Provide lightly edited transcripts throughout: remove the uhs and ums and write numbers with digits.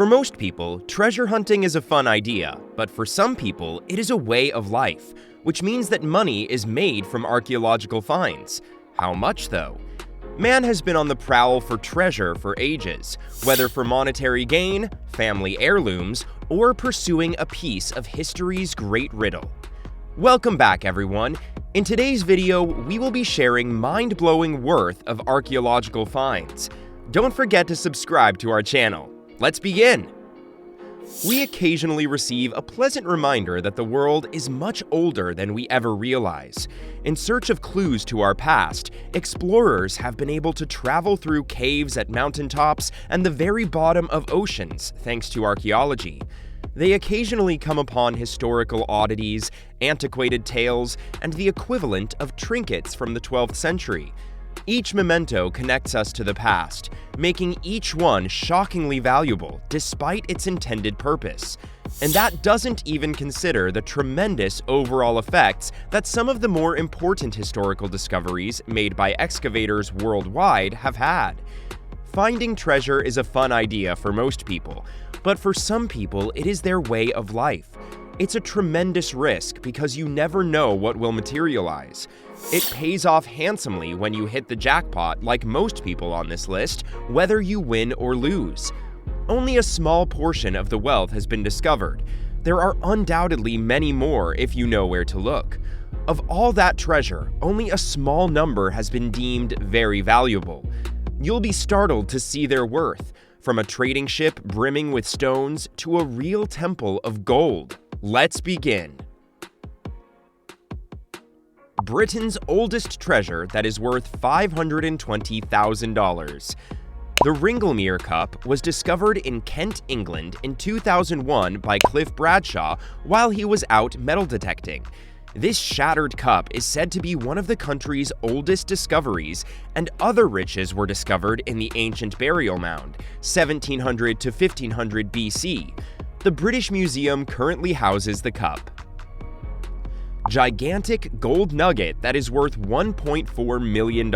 For most people, treasure hunting is a fun idea, but for some people, it is a way of life, which means that money is made from archaeological finds. How much, though? Man has been on the prowl for treasure for ages, whether for monetary gain, family heirlooms, or pursuing a piece of history's great riddle. Welcome back, everyone. In today's video, we will be sharing mind-blowing worth of archaeological finds. Don't forget to subscribe to our channel. Let's begin! We occasionally receive a pleasant reminder that the world is much older than we ever realize. In search of clues to our past, explorers have been able to travel through caves at mountaintops and the very bottom of oceans thanks to archaeology. They occasionally come upon historical oddities, antiquated tales, and the equivalent of trinkets from the 12th century. Each memento connects us to the past, making each one shockingly valuable despite its intended purpose. And that doesn't even consider the tremendous overall effects that some of the more important historical discoveries made by excavators worldwide have had. Finding treasure is a fun idea for most people, but for some people it is their way of life. It's a tremendous risk because you never know what will materialize. It pays off handsomely when you hit the jackpot, like most people on this list, whether you win or lose. Only a small portion of the wealth has been discovered. There are undoubtedly many more if you know where to look. Of all that treasure, only a small number has been deemed very valuable. You'll be startled to see their worth, from a trading ship brimming with stones to a real temple of gold. Let's begin. Britain's oldest treasure that is worth $520,000. The Ringlemere Cup was discovered in Kent, England in 2001 by Cliff Bradshaw while he was out metal detecting. This shattered cup is said to be one of the country's oldest discoveries, and other riches were discovered in the ancient burial mound, 1700 to 1500 BC. The British Museum currently houses the cup. Gigantic gold nugget that is worth $1.4 million.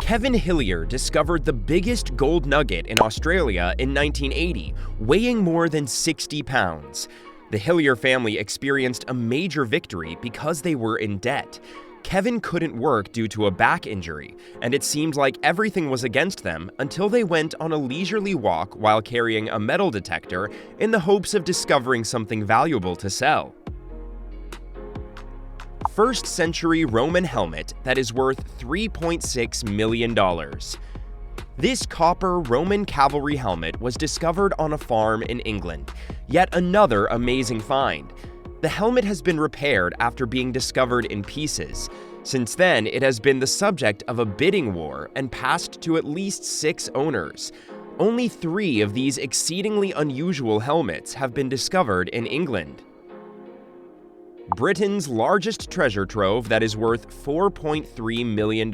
Kevin Hillier discovered the biggest gold nugget in Australia in 1980, weighing more than 60 pounds. The Hillier family experienced a major victory because they were in debt. Kevin couldn't work due to a back injury, and it seemed like everything was against them until they went on a leisurely walk while carrying a metal detector in the hopes of discovering something valuable to sell. 1st century Roman helmet that is worth $3.6 million. This copper Roman cavalry helmet was discovered on a farm in England. Yet another amazing find. The helmet has been repaired after being discovered in pieces. Since then, it has been the subject of a bidding war and passed to at least 6 owners. Only 3 of these exceedingly unusual helmets have been discovered in England. Britain's largest treasure trove that is worth $4.3 million.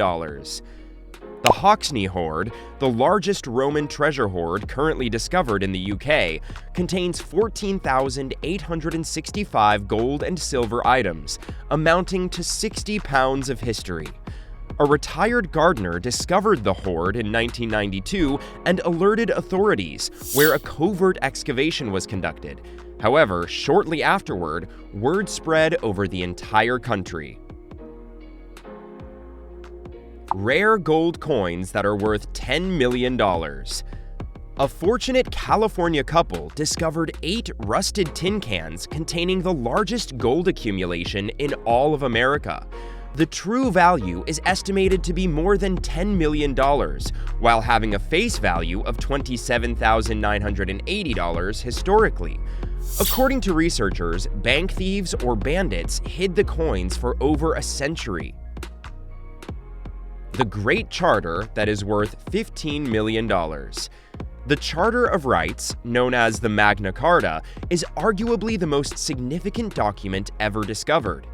The Hoxne hoard, the largest Roman treasure hoard currently discovered in the UK, contains 14,865 gold and silver items, amounting to 60 pounds of history. A retired gardener discovered the hoard in 1992 and alerted authorities, where a covert excavation was conducted. However, shortly afterward, word spread over the entire country. Rare gold coins that are worth $10 million. A fortunate California couple discovered 8 rusted tin cans containing the largest gold accumulation in all of America. The true value is estimated to be more than $10 million, while having a face value of $27,980 historically. According to researchers, bank thieves or bandits hid the coins for over a century. The Great Charter that is worth $15 million. The Charter of Rights, known as the Magna Carta, is arguably the most significant document ever discovered.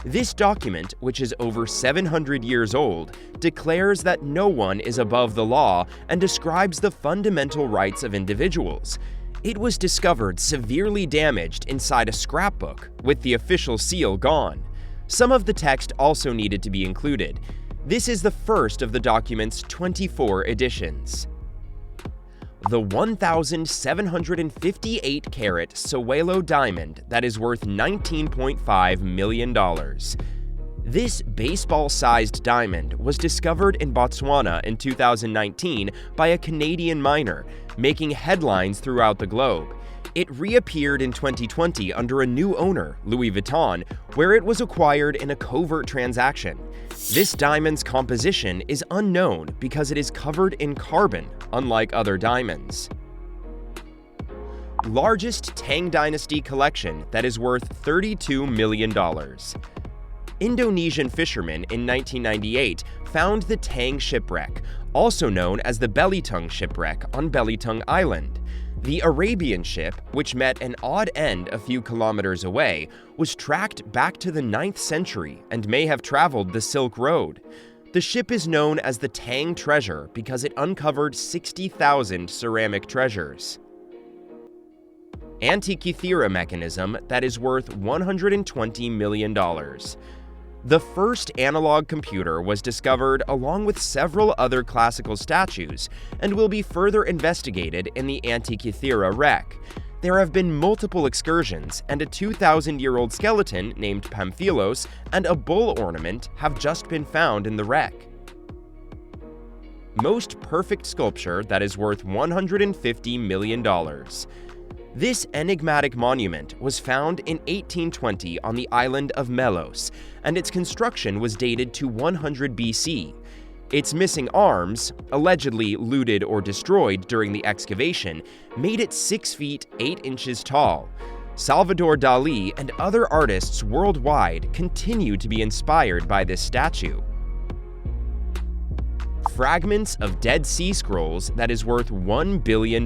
This document, which is over 700 years old, declares that no one is above the law and describes the fundamental rights of individuals. It was discovered severely damaged inside a scrapbook, with the official seal gone. Some of the text also needed to be included. This is the first of the document's 24 editions. the 1,758-carat Sewelo diamond that is worth $19.5 million. This baseball-sized diamond was discovered in Botswana in 2019 by a Canadian miner, making headlines throughout the globe. It reappeared in 2020 under a new owner, Louis Vuitton, where it was acquired in a covert transaction. This diamond's composition is unknown because it is covered in carbon, unlike other diamonds. Largest Tang Dynasty collection that is worth $32 million. Indonesian fishermen in 1998 found the Tang shipwreck, also known as the Belitung shipwreck on Belitung Island. The Arabian ship, which met an odd end a few kilometers away, was tracked back to the 9th century and may have traveled the Silk Road. The ship is known as the Tang Treasure because it uncovered 60,000 ceramic treasures. Antikythera mechanism that is worth $120 million. The first analog computer was discovered along with several other classical statues and will be further investigated in the Antikythera wreck. There have been multiple excursions, and a 2,000-year-old skeleton named Pamphilos and a bull ornament have just been found in the wreck. Most perfect sculpture that is worth $150 million. This enigmatic monument was found in 1820 on the island of Melos, and its construction was dated to 100 BC. Its missing arms, allegedly looted or destroyed during the excavation, made it 6 feet 8 inches tall. Salvador Dali and other artists worldwide continue to be inspired by this statue. Fragments of Dead Sea Scrolls that is worth $1 billion.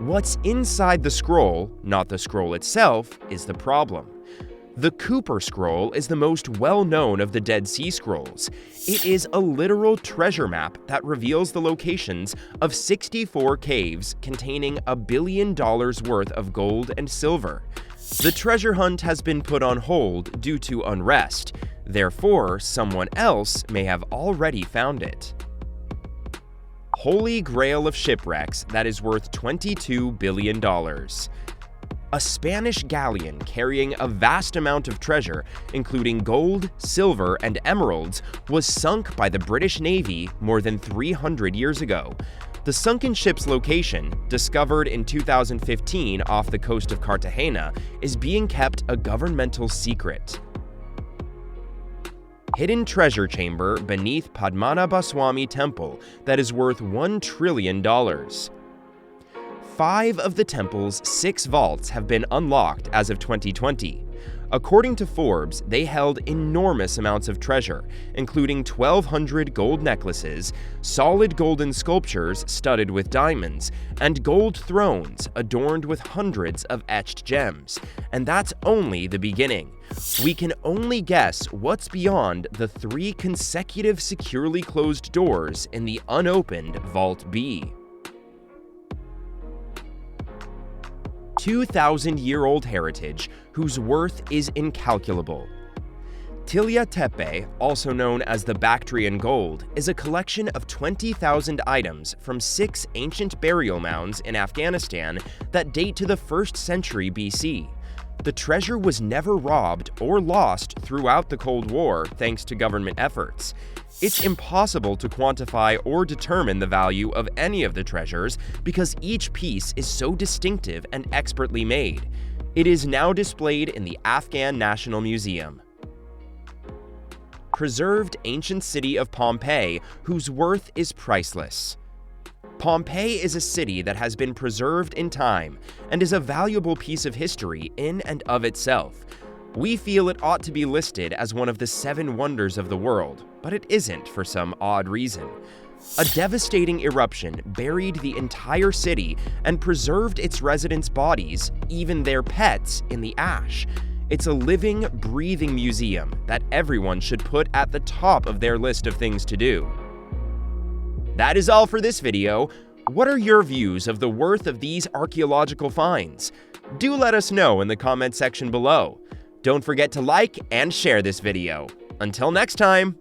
What's inside the scroll, not the scroll itself, is the problem. The Cooper Scroll is the most well-known of the Dead Sea Scrolls. It is a literal treasure map that reveals the locations of 64 caves containing $1 billion worth of gold and silver. The treasure hunt has been put on hold due to unrest. Therefore, someone else may have already found it. Holy Grail of shipwrecks that is worth $22 billion. A Spanish galleon carrying a vast amount of treasure, including gold, silver, and emeralds, was sunk by the British Navy more than 300 years ago. The sunken ship's location, discovered in 2015 off the coast of Cartagena, is being kept a governmental secret. Hidden treasure chamber beneath Padmanabhaswamy Temple that is worth $1 trillion. 5 of the temple's 6 vaults have been unlocked as of 2020. According to Forbes, they held enormous amounts of treasure, including 1,200 gold necklaces, solid golden sculptures studded with diamonds, and gold thrones adorned with hundreds of etched gems. And that's only the beginning. We can only guess what's beyond the 3 consecutive securely closed doors in the unopened Vault B. 2,000-year-old heritage whose worth is incalculable. Tilla Tepe, also known as the Bactrian Gold, is a collection of 20,000 items from 6 ancient burial mounds in Afghanistan that date to the 1st century BC. The treasure was never robbed or lost throughout the Cold War thanks to government efforts. It's impossible to quantify or determine the value of any of the treasures because each piece is so distinctive and expertly made. It is now displayed in the Afghan National Museum. Preserved ancient city of Pompeii, whose worth is priceless. Pompeii is a city that has been preserved in time and is a valuable piece of history in and of itself. We feel it ought to be listed as one of the 7 wonders of the world, but it isn't for some odd reason. A devastating eruption buried the entire city and preserved its residents' bodies, even their pets, in the ash. It's a living, breathing museum that everyone should put at the top of their list of things to do. That is all for this video. What are your views of the worth of these archaeological finds? Do let us know in the comment section below. Don't forget to like and share this video. Until next time!